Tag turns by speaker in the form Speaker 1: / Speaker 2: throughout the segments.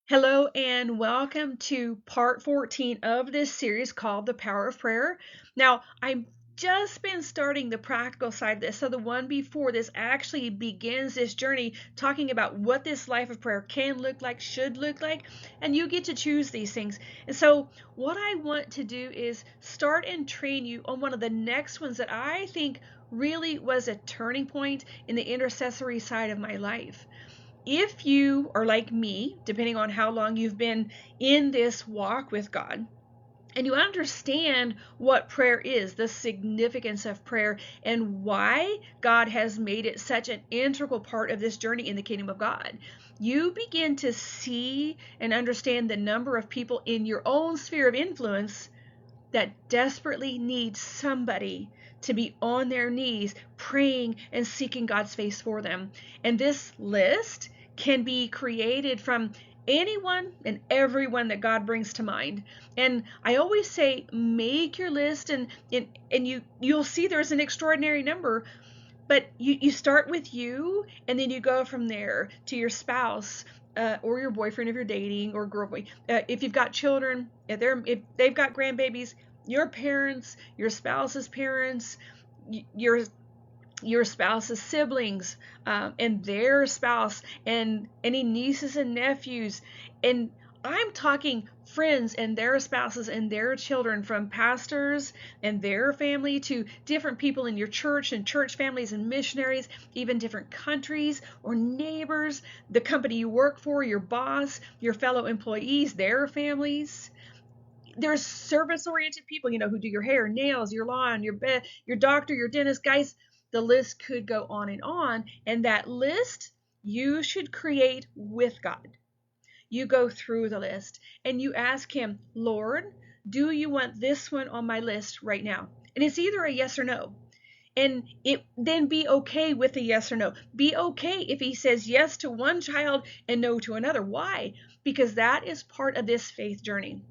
Speaker 1: Hello and welcome to part 14 of this series called The Power of Prayer. Now, I've just been starting the practical side of this. So the one before this actually begins this journey talking about what this life of prayer can look like, should look like, and you get to choose these things. And so what I want to do is start and train you on one of the next ones that I think really was a turning point in the intercessory side of my life. If you are like me, depending on how long you've been in this walk with God, and you understand what prayer is, the significance of prayer, and why God has made it such an integral part of this journey in the kingdom of God, you begin to see and understand the number of people in your own sphere of influence that desperately need somebody to be on their knees praying and seeking God's face for them. And this list can be created from anyone and everyone that God brings to mind. And I always say make your list and you'll see there's an extraordinary number, but you start with you and then you go from there to your spouse, or your boyfriend if you're dating, or girlfriend. If you've got children, if they've got grandbabies, your parents, your spouse's parents, your spouse's siblings, and their spouse, and any nieces and nephews. And I'm talking friends and their spouses and their children, from pastors and their family to different people in your church and church families and missionaries, even different countries or neighbors, the company you work for, your boss, your fellow employees, their families. There's service oriented people, who do your hair, nails, your lawn, your doctor, your dentist. Guys, the list could go on, and that list you should create with God. You go through the list and you ask him, Lord, do you want this one on my list right now? And it's either a yes or no. And then be okay with the yes or no. Be okay if he says yes to one child and no to another. Why? Because that is part of this faith journey.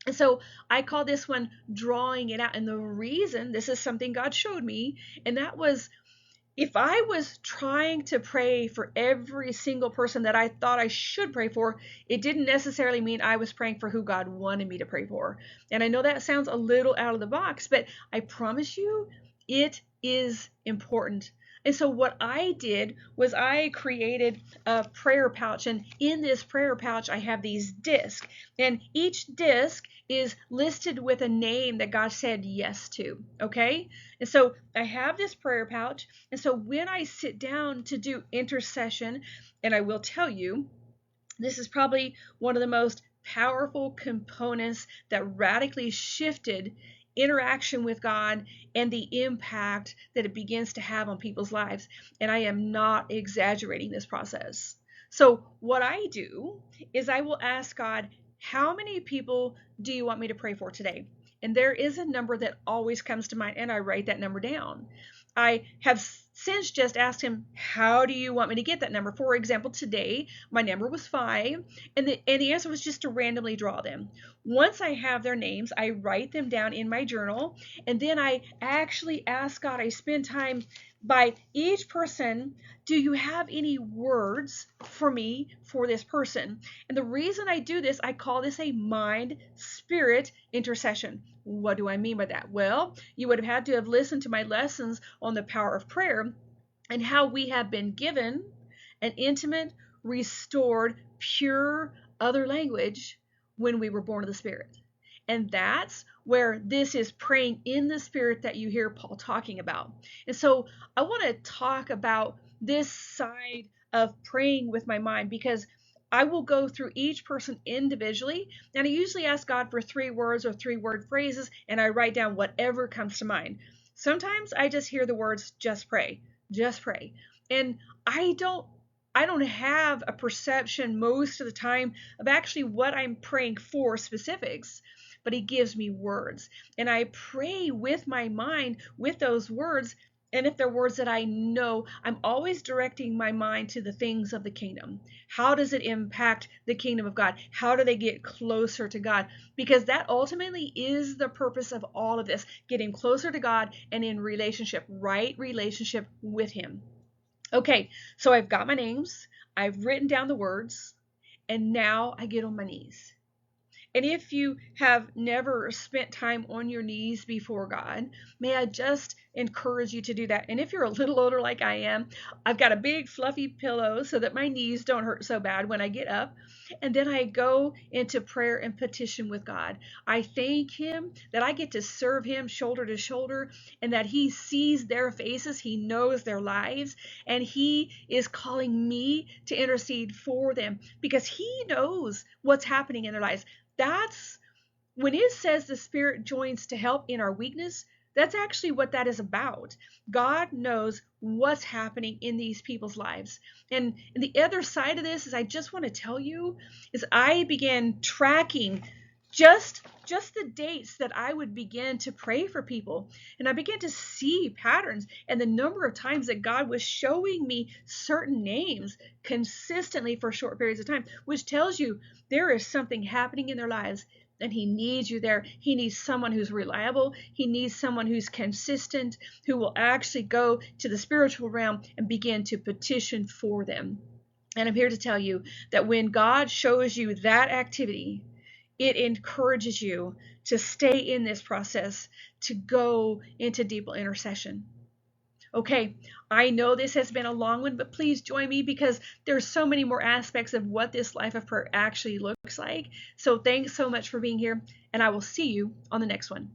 Speaker 1: And so I call this one drawing it out. And the reason, this is something God showed me, and that was, if I was trying to pray for every single person that I thought I should pray for, it didn't necessarily mean I was praying for who God wanted me to pray for. And I know that sounds a little out of the box, but I promise you it is important. And so what I did was I created a prayer pouch, and in this prayer pouch I have these discs, and each disc is listed with a name that God said yes to. Okay? And so I have this prayer pouch, and so when I sit down to do intercession, and I will tell you, this is probably one of the most powerful components that radically shifted interaction with God and the impact that it begins to have on people's lives. And I am not exaggerating this process. So, what I do is I will ask God, how many people do you want me to pray for today? And there is a number that always comes to mind, and I write that number down. I have since just asked him, how do you want me to get that number? For example, today my number was 5, and the answer was just to randomly draw them. Once I have their names, I write them down in my journal, and then I actually ask God, I spend time by each person. Do you have any words for me for this person? And the reason I do this, I call this a mind spirit intercession. What do I mean by that? Well, you would have had to have listened to my lessons on the power of prayer and how we have been given an intimate, restored, pure other language when we were born of the Spirit. And that's where this is praying in the Spirit that you hear Paul talking about. And so I want to talk about this side of praying with my mind, because I will go through each person individually, and I usually ask God for 3 words or 3-word phrases, and I write down whatever comes to mind. Sometimes I just hear the words, just pray, just pray. And I don't have a perception most of the time of actually what I'm praying for specifics, but he gives me words. And I pray with my mind with those words. And if they're words that I know, I'm always directing my mind to the things of the kingdom. How does it impact the kingdom of God? How do they get closer to God? Because that ultimately is the purpose of all of this, getting closer to God and in relationship, right relationship with him. Okay, so I've got my names, I've written down the words, and now I get on my knees. And if you have never spent time on your knees before God, may I just encourage you to do that. And if you're a little older like I am, I've got a big fluffy pillow so that my knees don't hurt so bad when I get up. And then I go into prayer and petition with God. I thank Him that I get to serve Him shoulder to shoulder and that He sees their faces, He knows their lives, and He is calling me to intercede for them because He knows what's happening in their lives. That's when it says the Spirit joins to help in our weakness, that's actually what that is about. God knows what's happening in these people's lives. And the other side of this is I just want to tell you is I began tracking just the dates that I would begin to pray for people. And I began to see patterns and the number of times that God was showing me certain names consistently for short periods of time, which tells you there is something happening in their lives and He needs you there. He needs someone who's reliable. He needs someone who's consistent, who will actually go to the spiritual realm and begin to petition for them. And I'm here to tell you that when God shows you that activity, it encourages you to stay in this process, to go into deeper intercession. Okay, I know this has been a long one, but please join me because there's so many more aspects of what this life of prayer actually looks like. So thanks so much for being here, and I will see you on the next one.